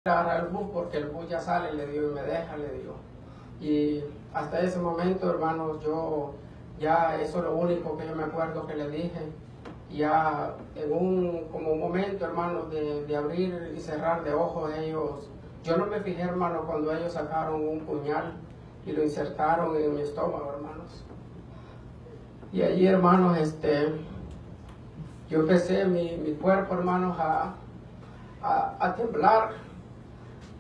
agarrar el bus porque el bus ya sale, le digo, y me deja, le digo. Y hasta ese momento, hermanos, yo ya eso es lo único que yo me acuerdo que le dije. Ya en un momento, hermanos, de abrir y cerrar de ojos de ellos, yo no me fijé, hermanos, cuando ellos sacaron un puñal y lo insertaron en mi estómago, hermanos. Y allí, hermanos, yo empecé mi cuerpo, hermanos, a temblar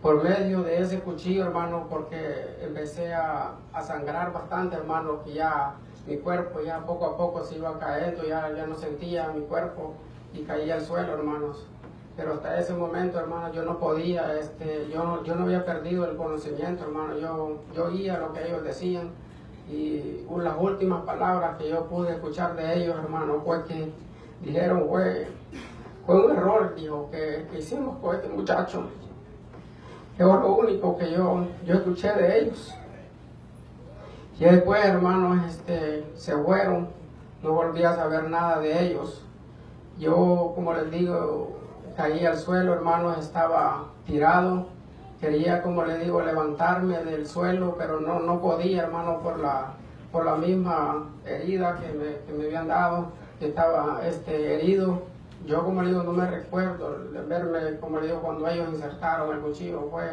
por medio de ese cuchillo, hermano, porque empecé a sangrar bastante, hermano, que ya mi cuerpo ya poco a poco se iba cayendo, ya no sentía mi cuerpo y caía al suelo, hermanos. Pero hasta ese momento, hermano, yo no podía, yo no había perdido el conocimiento, hermano, yo oía lo que ellos decían y las últimas palabras que yo pude escuchar de ellos, hermano, fue que dijeron, fue un error, dijo, que hicimos con este muchacho. Es lo único que yo escuché de ellos. Y después, hermanos, se fueron, no volví a saber nada de ellos. Yo, como les digo, caí al suelo, hermanos, estaba tirado. Quería, como les digo, levantarme del suelo, pero no podía, hermano, por la misma herida que me habían dado, que estaba herido. Yo, como le digo, no me recuerdo de verme, como le digo, cuando ellos insertaron el cuchillo. Fue,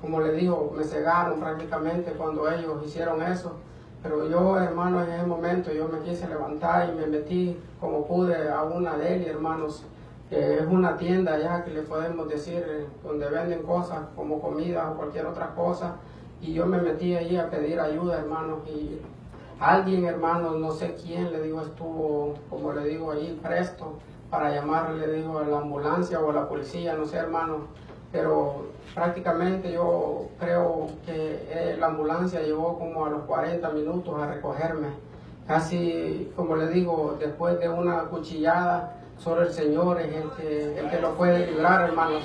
como le digo, me cegaron prácticamente cuando ellos hicieron eso. Pero yo, hermano, en ese momento yo me quise levantar y me metí como pude a una deli, hermanos, que es una tienda allá que le podemos decir, donde venden cosas como comida o cualquier otra cosa. Y yo me metí allí a pedir ayuda, hermanos, y alguien, hermanos, no sé quién, le digo, estuvo, como le digo, allí presto para llamarle, le digo, a la ambulancia o a la policía, no sé, hermano, pero prácticamente yo creo que la ambulancia llegó como a los 40 minutos a recogerme. Casi, como le digo, después de una cuchillada, solo el Señor es el que lo puede librar, hermanos,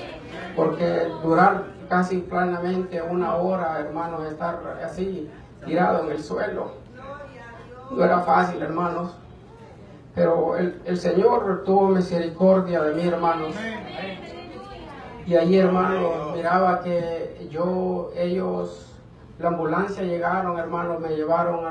porque durar casi plenamente una hora, hermanos, estar así tirado en el suelo, no era fácil, hermanos. Pero el Señor tuvo misericordia de mí, hermanos. Y allí, hermanos, miraba que la ambulancia llegaron, hermanos, me llevaron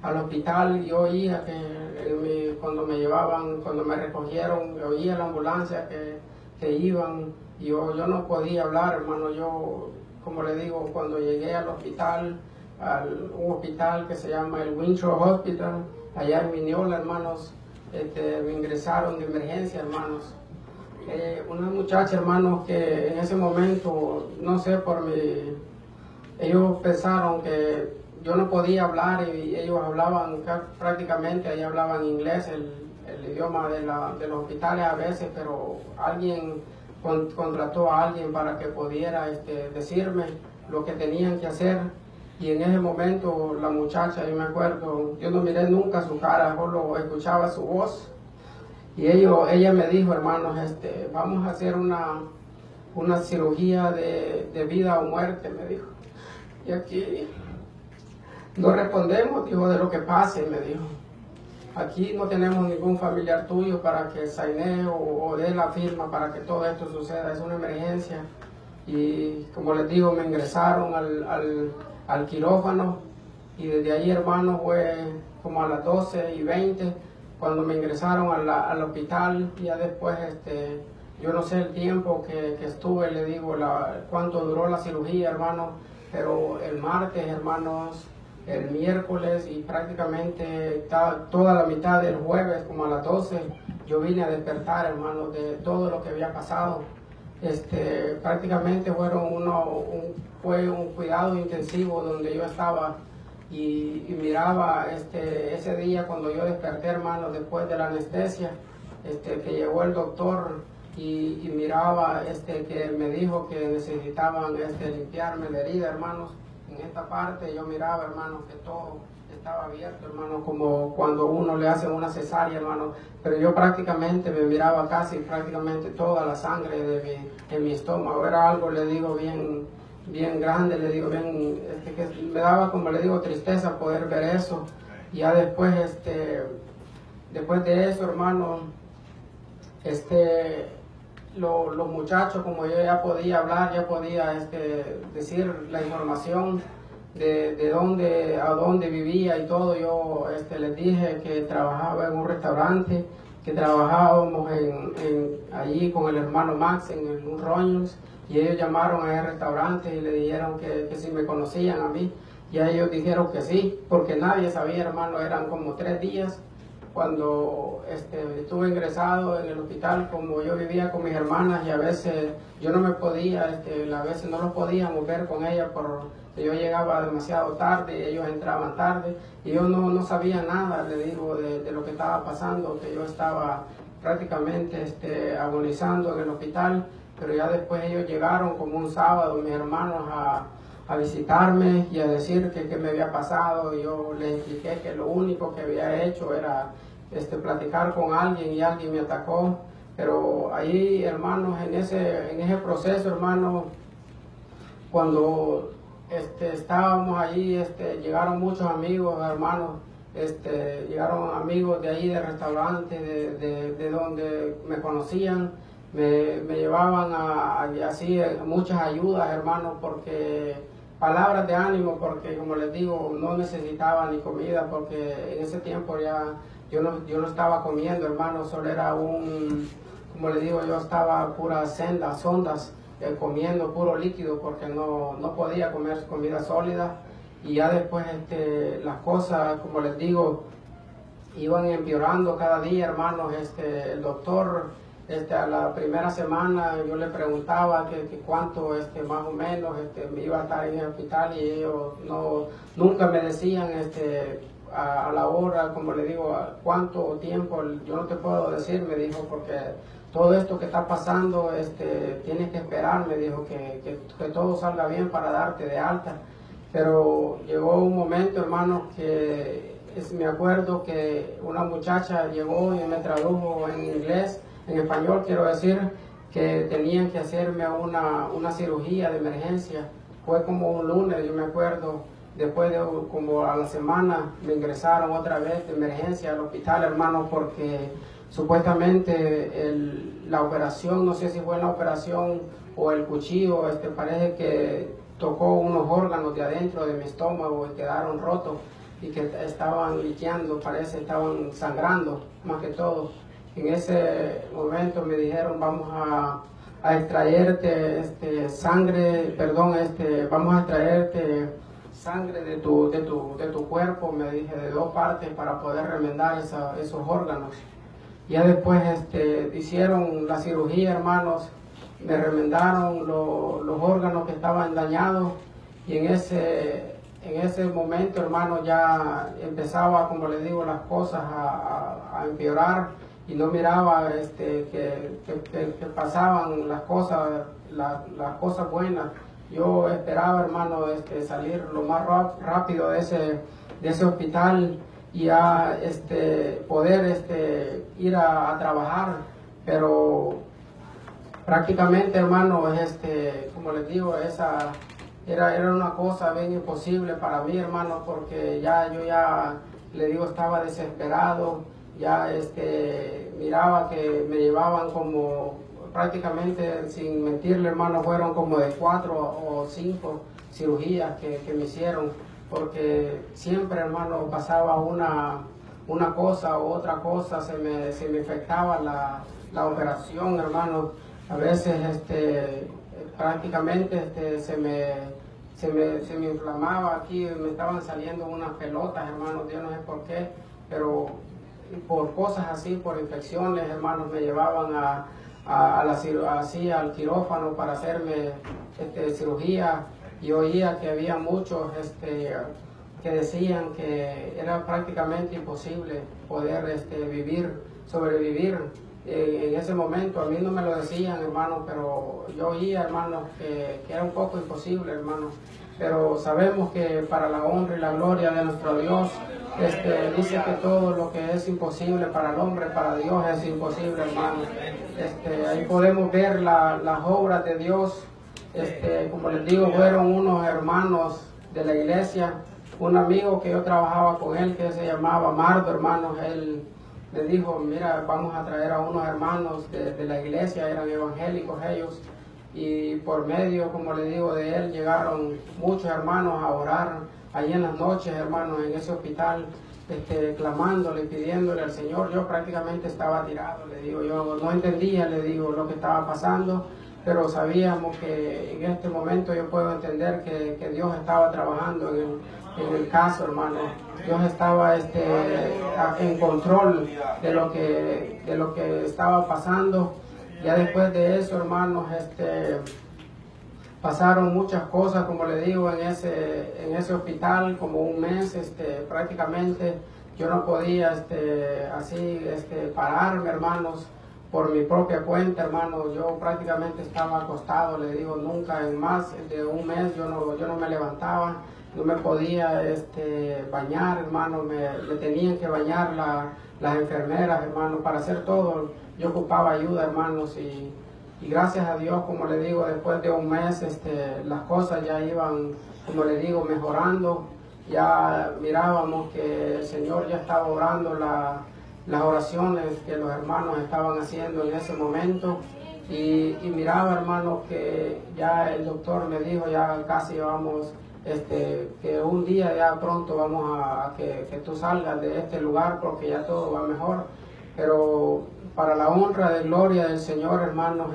al hospital. Y yo oía que cuando me llevaban, cuando me recogieron, yo oía la ambulancia que iban. Y yo no podía hablar, hermano. Yo, como le digo, cuando llegué al hospital, un hospital que se llama el Winthrop Hospital, allá en Mineola, hermanos, me ingresaron de emergencia, hermanos. Una muchacha, hermanos, que en ese momento, no sé, ellos pensaron que yo no podía hablar y ellos hablaban prácticamente, ahí hablaban inglés, el idioma de los hospitales a veces, pero alguien contrató a alguien para que pudiera decirme lo que tenían que hacer. Y en ese momento la muchacha, yo me acuerdo, yo no miré nunca su cara, solo escuchaba su voz. Y ella me dijo, hermanos, vamos a hacer una cirugía de vida o muerte, me dijo. Y aquí no respondemos, dijo, de lo que pase, me dijo. Aquí no tenemos ningún familiar tuyo para que saine o dé la firma para que todo esto suceda, es una emergencia. Y como les digo, me ingresaron al quirófano y desde ahí, hermano, fue como a las 12:20 cuando me ingresaron al hospital. Y ya después, yo no sé el tiempo que estuve, le digo, cuánto duró la cirugía, hermano, pero el martes, hermanos, el miércoles y prácticamente toda la mitad del jueves, como a las 12, yo vine a despertar, hermano, de todo lo que había pasado. Prácticamente fue un cuidado intensivo donde yo estaba y miraba ese día cuando yo desperté, hermano, después de la anestesia, que llegó el doctor y miraba que me dijo que necesitaban limpiarme la herida, hermanos. En esta parte yo miraba, hermanos, que todo estaba abierto, hermano, como cuando uno le hace una cesárea, hermano, pero yo prácticamente me miraba prácticamente toda la sangre de mi estómago. Era algo, le digo, bien grande, le digo, bien, que me daba, como le digo, tristeza poder ver eso. Y ya después, después de eso, hermano, los muchachos, como yo ya podía hablar, ya podía decir la información de dónde, a dónde vivía y todo, yo les dije que trabajaba en un restaurante, que trabajábamos allí con el hermano Max en un Roños, y ellos llamaron a ese restaurante y le dijeron que si me conocían a mí, y a ellos dijeron que sí, porque nadie sabía, hermano. Eran como 3 días cuando estuve ingresado en el hospital. Como yo vivía con mis hermanas y a veces yo no me podía, a veces no los podíamos ver con ellas porque yo llegaba demasiado tarde y ellos entraban tarde, y yo no sabía nada, le digo, de lo que estaba pasando, que yo estaba prácticamente agonizando en el hospital. Pero ya después ellos llegaron como un sábado, mis hermanos, a visitarme y a decir que qué me había pasado. Y yo les expliqué que lo único que había hecho era platicar con alguien, y alguien me atacó. Pero ahí, hermanos, en ese proceso, hermanos, cuando estábamos allí, llegaron muchos amigos, hermanos, llegaron amigos de ahí del restaurante, de donde me conocían. Me llevaban así muchas ayudas, hermanos, porque palabras de ánimo, porque como les digo, no necesitaba ni comida, porque en ese tiempo ya yo no estaba comiendo, hermanos. Solo era como les digo, yo estaba puras sondas, comiendo puro líquido, porque no podía comer comida sólida. Y ya después las cosas, como les digo, iban empeorando cada día, hermanos. El doctor, a la primera semana yo le preguntaba que cuánto más o menos me iba a estar en el hospital, y ellos nunca me decían a la hora, como le digo, cuánto tiempo. Yo no te puedo decir, me dijo, porque todo esto que está pasando, tienes que esperar, me dijo, que todo salga bien para darte de alta. Pero llegó un momento, hermanos, que me acuerdo que una muchacha llegó y me tradujo en inglés, en español quiero decir, que tenían que hacerme una cirugía de emergencia. Fue como un lunes, yo me acuerdo. Después de como a la semana me ingresaron otra vez de emergencia al hospital, hermano, porque supuestamente la operación, no sé si fue la operación o el cuchillo, parece que tocó unos órganos de adentro de mi estómago y quedaron rotos, y que estaban liqueando, parece, estaban sangrando más que todo. En ese momento me dijeron, vamos a extraerte vamos a extraerte sangre de tu cuerpo, me dije, de 2 partes, para poder remendar esos órganos. Ya después hicieron la cirugía, hermanos, me remendaron los órganos que estaban dañados, y en ese momento, hermano, ya empezaba, como les digo, las cosas a empeorar, y no miraba que pasaban las cosas buenas. Yo esperaba, hermano, salir lo más rápido de ese hospital, y a poder ir a trabajar. Pero prácticamente, hermano, como les digo, esa era una cosa bien imposible para mí, hermano, porque yo le digo, estaba desesperado. Ya miraba que me llevaban como, prácticamente, sin mentirle, hermano, fueron como de 4 o 5 cirugías que me hicieron, porque siempre, hermano, pasaba una cosa u otra cosa, se me infectaba la operación, hermano. A veces prácticamente se me inflamaba aquí, me estaban saliendo unas pelotas, hermano, yo no sé por qué, pero por cosas así, por infecciones, hermanos, me llevaban al quirófano para hacerme cirugía, y oía que había muchos que decían que era prácticamente imposible poder sobrevivir. En ese momento a mí no me lo decían, hermano, pero yo oía, hermano, que era un poco imposible, hermano. Pero sabemos que para la honra y la gloria de nuestro Dios, dice que todo lo que es imposible para el hombre, para Dios es imposible, hermano. Ahí podemos ver las obras de Dios. Como les digo, fueron unos hermanos de la iglesia, un amigo que yo trabajaba con él, que se llamaba Mardo, hermanos. Él me dijo, mira, vamos a traer a unos hermanos de la iglesia, eran evangélicos ellos, y por medio, como le digo, de él llegaron muchos hermanos a orar allí en las noches, hermanos, en ese hospital, clamándole, pidiéndole al Señor. Yo prácticamente estaba tirado, le digo, yo no entendía, le digo, lo que estaba pasando, pero sabíamos que en este momento yo puedo entender que Dios estaba trabajando en el caso, hermano. Dios estaba en control de lo que estaba pasando. Ya después de eso, hermanos, pasaron muchas cosas, como le digo, en ese hospital, como un mes, prácticamente yo no podía pararme, hermanos, por mi propia cuenta, hermanos. Yo prácticamente estaba acostado, le digo, nunca en más de un mes yo no me levantaba, no me podía bañar, hermano, me tenían que bañar las enfermeras, hermano, para hacer todo. Yo ocupaba ayuda, hermanos, y gracias a Dios, como le digo, después de un mes las cosas ya iban, como le digo, mejorando. Ya mirábamos que el Señor ya estaba orando las oraciones que los hermanos estaban haciendo en ese momento, y miraba, hermanos, que ya el doctor me dijo, ya casi vamos, que un día ya pronto vamos a que tú salgas de este lugar porque ya todo va mejor. Pero para la honra de gloria del Señor, hermanos,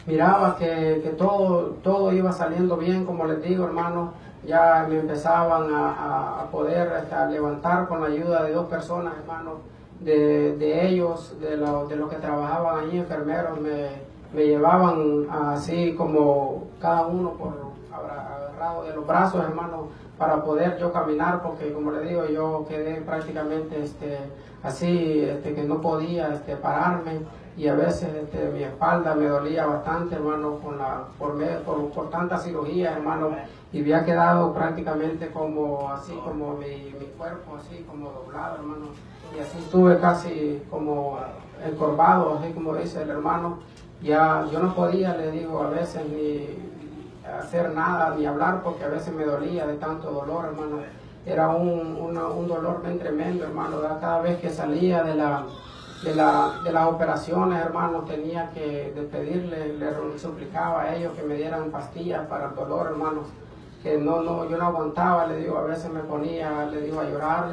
miraba que todo iba saliendo bien, como les digo, hermanos. Ya me empezaban a poder levantar con la ayuda de dos personas, hermanos, de ellos, de los que trabajaban allí, enfermeros, me llevaban así como cada uno agarrado de los brazos, hermanos, para poder yo caminar, porque como le digo, yo quedé prácticamente así, que no podía pararme, y a veces mi espalda me dolía bastante, hermano, por tanta cirugía, hermano, y había quedado prácticamente como así, como mi cuerpo así como doblado, hermano, y así estuve casi como encorvado, así como dice el hermano. Ya yo no podía, le digo, a veces ni hacer nada ni hablar, porque a veces me dolía de tanto dolor, hermano. Era un dolor bien tremendo, hermano. Cada vez que salía de las operaciones, hermano, tenía que despedirle, le suplicaba a ellos que me dieran pastillas para el dolor, hermanos, que yo no aguantaba, le digo, a veces me ponía, le digo, a llorar.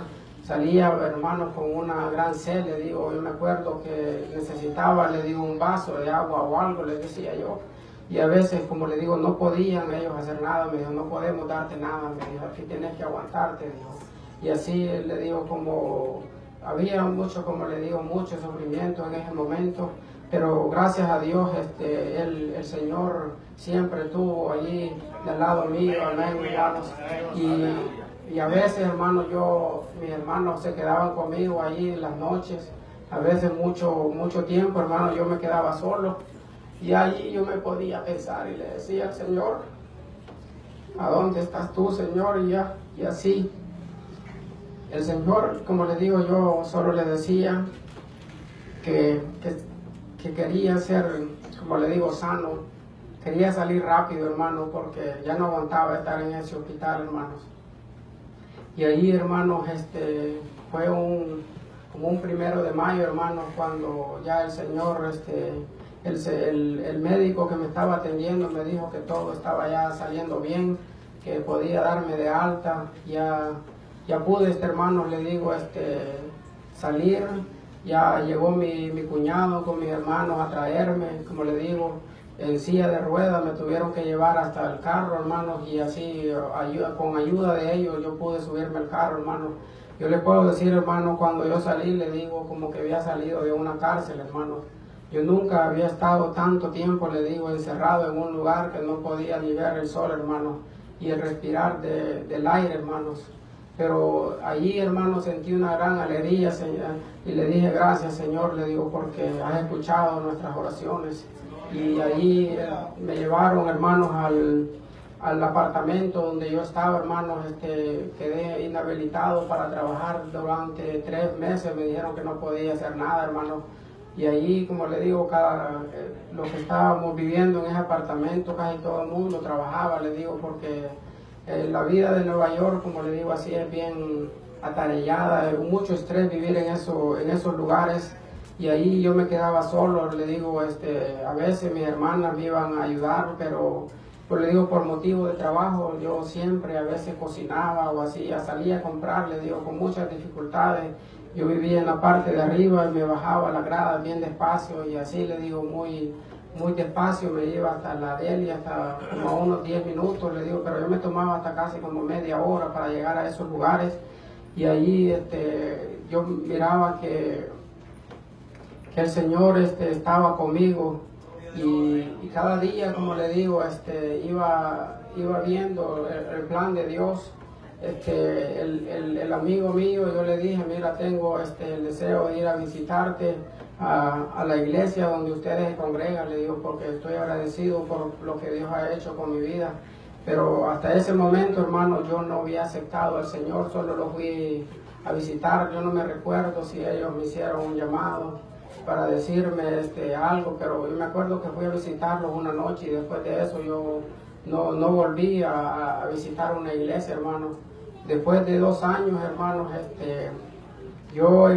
Salía, hermano, con una gran sed, le digo, yo me acuerdo que necesitaba, le digo, un vaso de agua o algo, le decía yo. Y a veces, como le digo, no podían ellos hacer nada, me dijo, no podemos darte nada, me dijo, aquí tienes que aguantarte, dijo. Y así, le digo, como había mucho, como le digo, mucho sufrimiento en ese momento, pero gracias a Dios, el Señor siempre estuvo allí del lado mío, amén, hermanos. Y a veces, hermanos, mis hermanos se quedaban conmigo allí en las noches, a veces mucho tiempo, hermano, yo me quedaba solo. Y allí yo me podía pensar y le decía, Señor, ¿a dónde estás tú, Señor? Y así, el Señor, como le digo, yo solo le decía que quería ser, como le digo, sano. Quería salir rápido, hermano, porque ya no aguantaba estar en ese hospital, hermanos. Y ahí, hermanos, fue como un 1 de mayo, hermanos, cuando ya el Señor, el médico que me estaba atendiendo me dijo que todo estaba ya saliendo bien, que podía darme de alta. Ya pude, hermano, le digo, salir. Ya llegó mi cuñado con mis hermanos a traerme, como le digo, en silla de ruedas, me tuvieron que llevar hasta el carro, hermanos, y así, con ayuda de ellos, yo pude subirme al carro, hermanos. Yo le puedo decir, hermano, cuando yo salí, le digo, como que había salido de una cárcel, hermanos. Yo nunca había estado tanto tiempo, le digo, encerrado en un lugar que no podía ni ver el sol, hermano, y el respirar del aire, hermanos. Pero allí, hermano, sentí una gran alegría, Señor, y le dije, gracias, Señor, le digo, porque has escuchado nuestras oraciones. Y allí me llevaron, hermanos, al apartamento donde yo estaba, hermanos, quedé inhabilitado para trabajar durante 3 meses, me dijeron que no podía hacer nada, hermanos. Y allí, como le digo, los que estábamos viviendo en ese apartamento, casi todo el mundo trabajaba, le digo, porque la vida de Nueva York, como le digo, así es bien, atareada, mucho estrés vivir en esos lugares. Y ahí yo me quedaba solo, le digo, a veces mis hermanas me iban a ayudar, pero pues le digo, por motivo de trabajo, yo siempre a veces cocinaba o hacía, salía a comprar, le digo, con muchas dificultades. Yo vivía en la parte de arriba y me bajaba la grada bien despacio y así, le digo, muy despacio, me iba hasta la Delia, hasta como unos 10 minutos, le digo, pero yo me tomaba hasta casi como media hora para llegar a esos lugares. Y allí yo miraba que el Señor estaba conmigo y cada día, como le digo, iba viendo el plan de Dios. El amigo mío, yo le dije, mira, tengo el deseo de ir a visitarte a la iglesia donde ustedes se congregan, le digo, porque estoy agradecido por lo que Dios ha hecho con mi vida. Pero hasta ese momento, hermano, yo no había aceptado al Señor, solo lo fui a visitar. Yo no me recuerdo si ellos me hicieron un llamado para decirme algo, pero yo me acuerdo que fui a visitarlos una noche y después de eso yo no volví a visitar una iglesia, hermano. Después de 2 años, hermanos, yo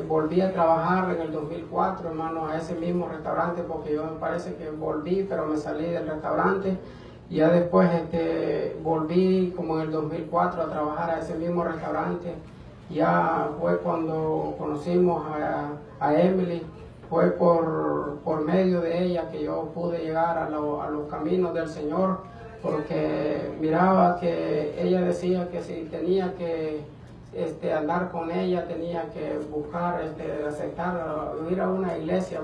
volví a trabajar en el 2004, hermano, a ese mismo restaurante, porque yo me parece que volví, pero me salí del restaurante. Y ya después volví como en el 2004 a trabajar a ese mismo restaurante. Ya fue cuando conocimos a Emily, fue por medio de ella que yo pude llegar a los caminos del Señor, porque miraba que ella decía que si tenía que andar con ella, tenía que buscar, aceptar, ir a una iglesia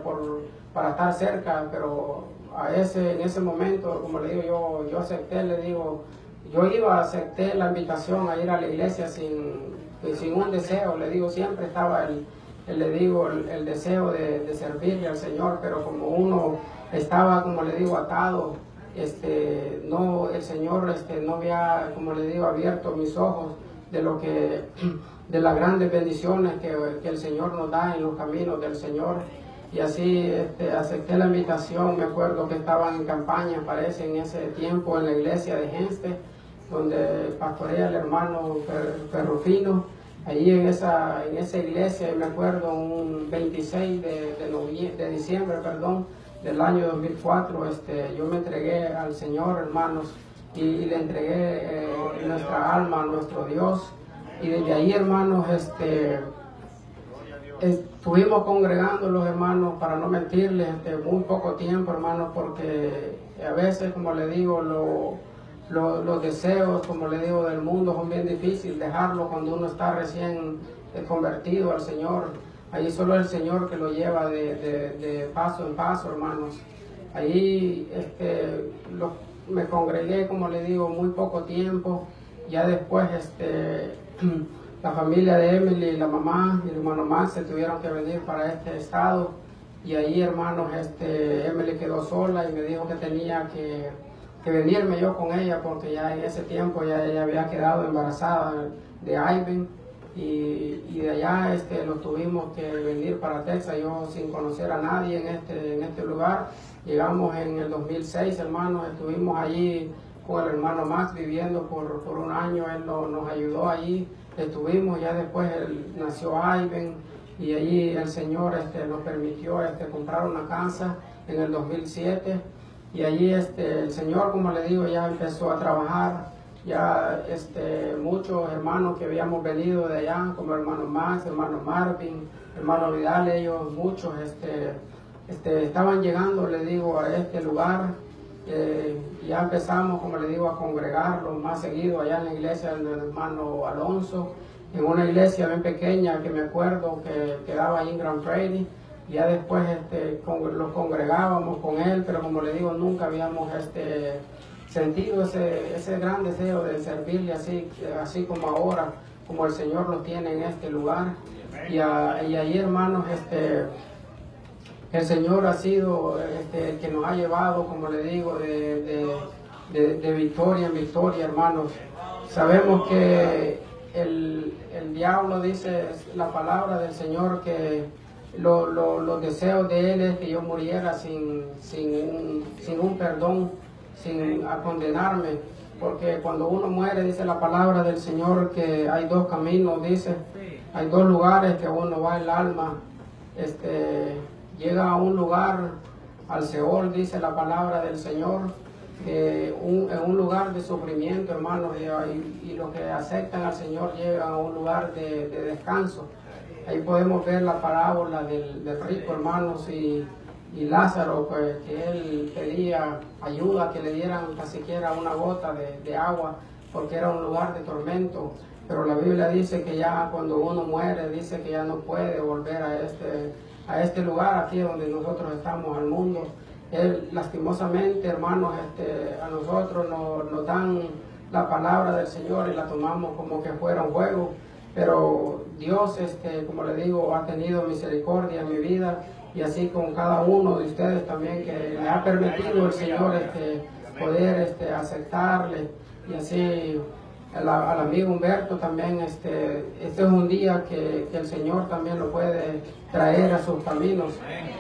para estar cerca, pero en ese momento, como le digo, yo acepté, le digo, acepté la invitación a ir a la iglesia sin un deseo, le digo, siempre estaba el deseo de servirle al Señor, pero como uno estaba, como le digo, atado, el Señor no había, como le digo, abierto mis ojos de las grandes bendiciones que el Señor nos da en los caminos del Señor. Y así acepté la invitación. Me acuerdo que estaban en campaña, parece, en ese tiempo en la iglesia de Genste, donde pastorea el hermano Ferrufino. Allí en esa iglesia, me acuerdo, un 26 de diciembre, del año 2004, yo me entregué al Señor, hermanos, y le entregué nuestra alma a nuestro Dios. Y desde ahí, hermanos, estuvimos congregando los hermanos, para no mentirles, muy poco tiempo, hermanos, porque a veces, como le digo, los deseos, como le digo, del mundo son bien difíciles dejarlos cuando uno está recién convertido al Señor. Allí solo el Señor que lo lleva de paso en paso, hermanos. Allí me congregué, como le digo, muy poco tiempo. Ya después la familia de Emily, la mamá y el hermano Max se tuvieron que venir para este estado. Y ahí, hermanos, Emily quedó sola y me dijo que tenía que venirme yo con ella, porque ya en ese tiempo ya ella había quedado embarazada de Ivan. Y de allá lo tuvimos que venir para Texas, yo sin conocer a nadie en este lugar. Llegamos en el 2006, hermanos, estuvimos allí con el hermano Max viviendo por un año. Él nos ayudó allí, estuvimos. Ya después nació Ivan y allí el Señor nos permitió comprar una casa en el 2007. Y allí el Señor, como le digo, ya empezó a trabajar. Ya muchos hermanos que habíamos venido de allá, como hermano Max, hermano Marvin, hermano Vidal, ellos muchos estaban llegando, le digo, a este lugar. Ya empezamos, como le digo, a congregarlos más seguido allá en la iglesia del hermano Alonso, en una iglesia bien pequeña que me acuerdo que quedaba ahí en Grand Prairie. Ya después los congregábamos con él, pero como le digo, nunca habíamos sentido ese gran deseo de servirle así como ahora, como el Señor lo tiene en este lugar. Y ahí, hermanos, el Señor ha sido el que nos ha llevado, como le digo, de victoria en victoria, hermanos. Sabemos que el diablo, dice la palabra del Señor, que los deseos de él es que yo muriera sin un perdón, sin condenarme. porque cuando uno muere, dice la palabra del Señor que hay dos caminos, dice, hay dos lugares que uno va el alma, llega a un lugar, al Seol, dice la palabra del Señor, en un lugar de sufrimiento, hermanos, y los que aceptan al Señor llegan a un lugar de descanso. Ahí podemos ver la parábola del rico, hermanos, y Lázaro, pues, que él pedía ayuda, que le dieran ni siquiera una gota de agua, porque era un lugar de tormento. Pero la Biblia dice que ya cuando uno muere, dice que ya no puede volver a este lugar aquí donde nosotros estamos, al mundo. Él, lastimosamente, hermanos, a nosotros nos dan la palabra del Señor y la tomamos como que fuera un juego, pero Dios, como le digo, ha tenido misericordia en mi vida, y así con cada uno de ustedes también, que le ha permitido el Señor poder aceptarle, y así al amigo Humberto también, este es un día que el Señor también lo puede traer a sus caminos,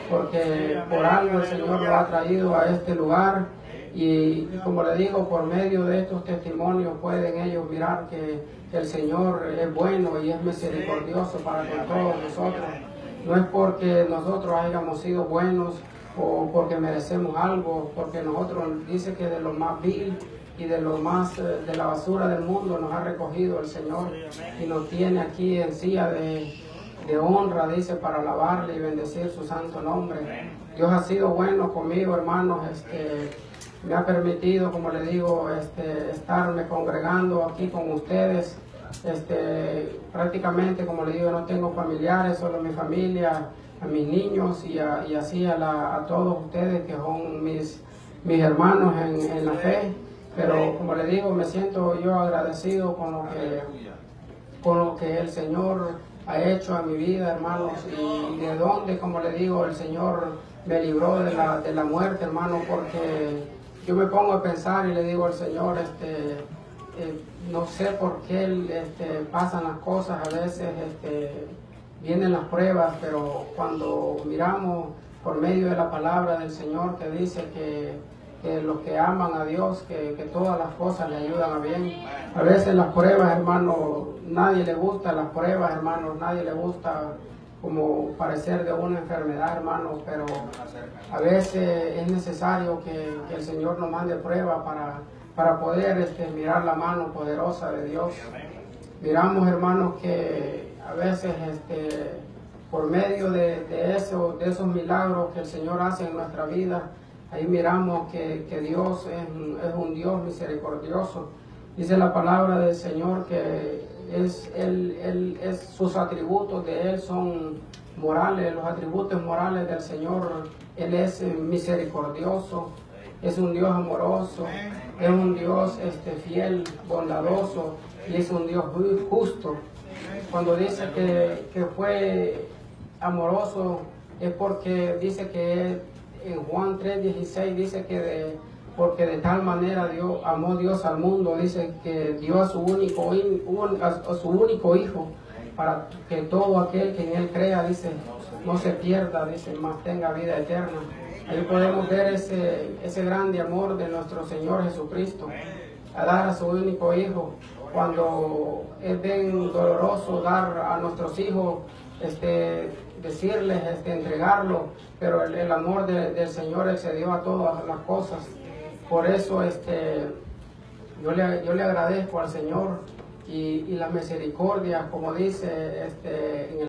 porque por algo el Señor lo ha traído a este lugar, y como le digo, por medio de estos testimonios pueden ellos mirar que el Señor es bueno y es misericordioso para con todos nosotros. No es porque nosotros hayamos sido buenos o porque merecemos algo, porque nosotros, dice que de lo más vil y de lo más de la basura del mundo nos ha recogido el Señor y nos tiene aquí en silla de honra, dice, para alabarle y bendecir su santo nombre. Dios ha sido bueno conmigo, hermanos, me ha permitido, como le digo, estarme congregando aquí con ustedes. Prácticamente, como le digo, no tengo familiares, solo mi familia, a mis niños y así a todos ustedes que son mis hermanos en la fe. Pero como le digo, me siento yo agradecido con lo que el Señor ha hecho en mi vida, hermanos, y de donde, como le digo, el Señor me libró de la muerte, hermano, porque yo me pongo a pensar y le digo al Señor, no sé por qué pasan las cosas, a veces vienen las pruebas, pero cuando miramos por medio de la palabra del Señor que dice que los que aman a Dios, que todas las cosas le ayudan a bien. A veces las pruebas, hermano, nadie le gusta las pruebas, hermanos, nadie le gusta como parecer de una enfermedad, hermano, pero a veces es necesario que el Señor nos mande prueba para poder mirar la mano poderosa de Dios. Miramos, hermanos, que a veces por medio de esos milagros que el Señor hace en nuestra vida, ahí miramos que Dios es un Dios misericordioso. Dice la palabra del Señor que sus atributos de Él son morales, los atributos morales del Señor. Él es misericordioso, es un Dios amoroso, es un Dios fiel, bondadoso, y es un Dios justo. Cuando dice que fue amoroso, es porque dice que en Juan 3:16 dice que porque de tal manera amó Dios al mundo, dice que dio a su único hijo, para que todo aquel que en él crea, dice, no se pierda, dice, mas tenga vida eterna. Ahí podemos ver ese grande amor de nuestro Señor Jesucristo, a dar a su único hijo. Cuando es bien doloroso dar a nuestros hijos, decirles, entregarlo, pero el amor del Señor excedió a todas las cosas. Por eso yo le agradezco al Señor y la misericordia, como dice en el